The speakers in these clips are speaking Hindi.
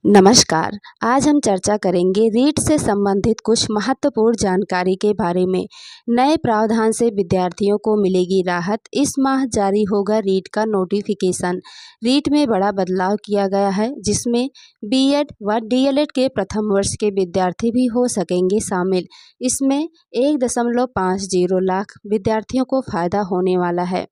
नमस्कार। आज हम चर्चा करेंगे रीट से संबंधित कुछ महत्वपूर्ण जानकारी के बारे में। नए प्रावधान से विद्यार्थियों को मिलेगी राहत। इस माह जारी होगा रीट का नोटिफिकेशन। रीट में बड़ा बदलाव किया गया है, जिसमें बीएड व डीएलएड के प्रथम वर्ष के विद्यार्थी भी हो सकेंगे शामिल। इसमें 1.50 लाख विद्यार्थियों को फायदा होने वाला है।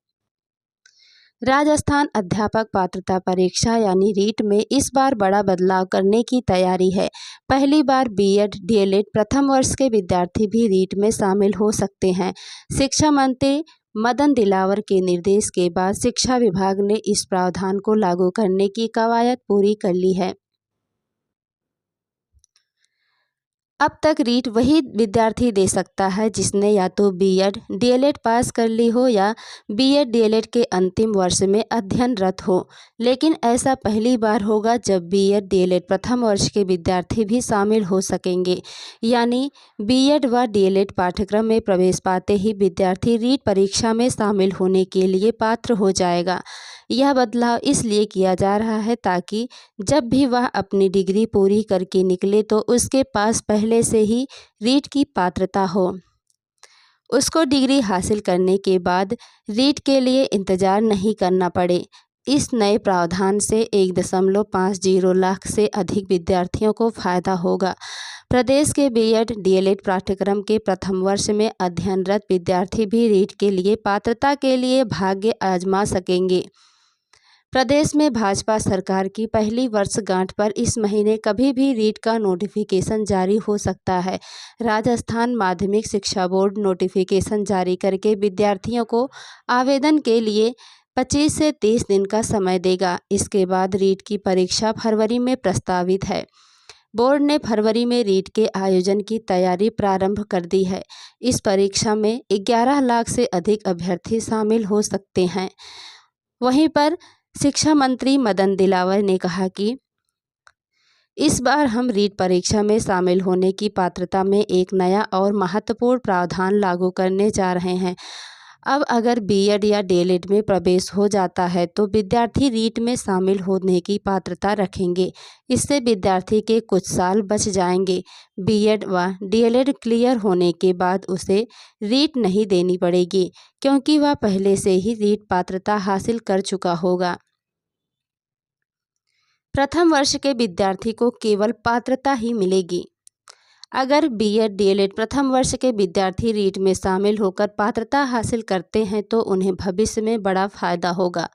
राजस्थान अध्यापक पात्रता परीक्षा यानी रीट में इस बार बड़ा बदलाव करने की तैयारी है। पहली बार बीएड डीएलएड प्रथम वर्ष के विद्यार्थी भी रीट में शामिल हो सकते हैं। शिक्षा मंत्री मदन दिलावर के निर्देश के बाद शिक्षा विभाग ने इस प्रावधान को लागू करने की कवायद पूरी कर ली है। अब तक रीट वही विद्यार्थी दे सकता है जिसने या तो बीएड डीएलएड पास कर ली हो या बीएड डीएलएड के अंतिम वर्ष में अध्ययनरत हो। लेकिन ऐसा पहली बार होगा जब बीएड डीएलएड प्रथम वर्ष के विद्यार्थी भी शामिल हो सकेंगे। यानी बीएड व डीएलएड पाठ्यक्रम में प्रवेश पाते ही विद्यार्थी रीट परीक्षा में शामिल होने के लिए पात्र हो जाएगा। यह बदलाव इसलिए किया जा रहा है ताकि जब भी वह अपनी डिग्री पूरी करके निकले तो उसके पास पहले से ही रीट की पात्रता हो। उसको डिग्री हासिल करने के बाद रीट के लिए इंतज़ार नहीं करना पड़े। इस नए प्रावधान से 1.50 लाख से अधिक विद्यार्थियों को फायदा होगा। प्रदेश के बीएड डीएलएड पाठ्यक्रम के प्रथम वर्ष में अध्ययनरत विद्यार्थी भी रीट के लिए पात्रता के लिए भाग्य आजमा सकेंगे। प्रदेश में भाजपा सरकार की पहली वर्षगांठ पर इस महीने कभी भी रीट का नोटिफिकेशन जारी हो सकता है। राजस्थान माध्यमिक शिक्षा बोर्ड नोटिफिकेशन जारी करके विद्यार्थियों को आवेदन के लिए 25 से 30 दिन का समय देगा। इसके बाद रीट की परीक्षा फरवरी में प्रस्तावित है। बोर्ड ने फरवरी में रीट के आयोजन की तैयारी प्रारंभ कर दी है। इस परीक्षा में 11 लाख से अधिक अभ्यर्थी शामिल हो सकते हैं। वहीं पर शिक्षा मंत्री मदन दिलावर ने कहा कि इस बार हम रीट परीक्षा में शामिल होने की पात्रता में एक नया और महत्वपूर्ण प्रावधान लागू करने जा रहे हैं। अब अगर बीएड या डीएलएड में प्रवेश हो जाता है तो विद्यार्थी रीट में शामिल होने की पात्रता रखेंगे। इससे विद्यार्थी के कुछ साल बच जाएंगे। बीएड व डीएलएड क्लियर होने के बाद उसे रीट नहीं देनी पड़ेगी, क्योंकि वह पहले से ही रीट पात्रता हासिल कर चुका होगा। प्रथम वर्ष के विद्यार्थी को केवल पात्रता ही मिलेगी। अगर बीएड डीएलएड प्रथम वर्ष के विद्यार्थी रीट में शामिल होकर पात्रता हासिल करते हैं तो उन्हें भविष्य में बड़ा फायदा होगा।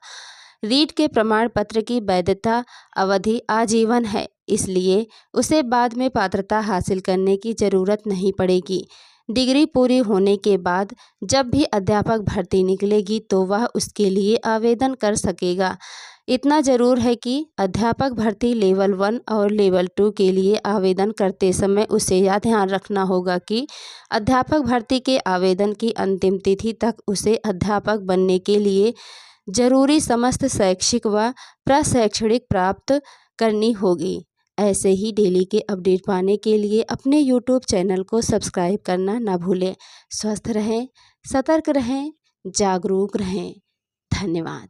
रीट के प्रमाण पत्र की वैधता अवधि आजीवन है, इसलिए उसे बाद में पात्रता हासिल करने की ज़रूरत नहीं पड़ेगी। डिग्री पूरी होने के बाद जब भी अध्यापक भर्ती निकलेगी तो वह उसके लिए आवेदन कर सकेगा। इतना ज़रूर है कि अध्यापक भर्ती लेवल 1 और लेवल 2 के लिए आवेदन करते समय उसे यह ध्यान रखना होगा कि अध्यापक भर्ती के आवेदन की अंतिम तिथि तक उसे अध्यापक बनने के लिए जरूरी समस्त शैक्षिक व प्रशैक्षणिक प्राप्त करनी होगी। ऐसे ही डेली के अपडेट पाने के लिए अपने यूट्यूब चैनल को सब्सक्राइब करना ना भूलें। स्वस्थ रहें, सतर्क रहें, जागरूक रहें। धन्यवाद।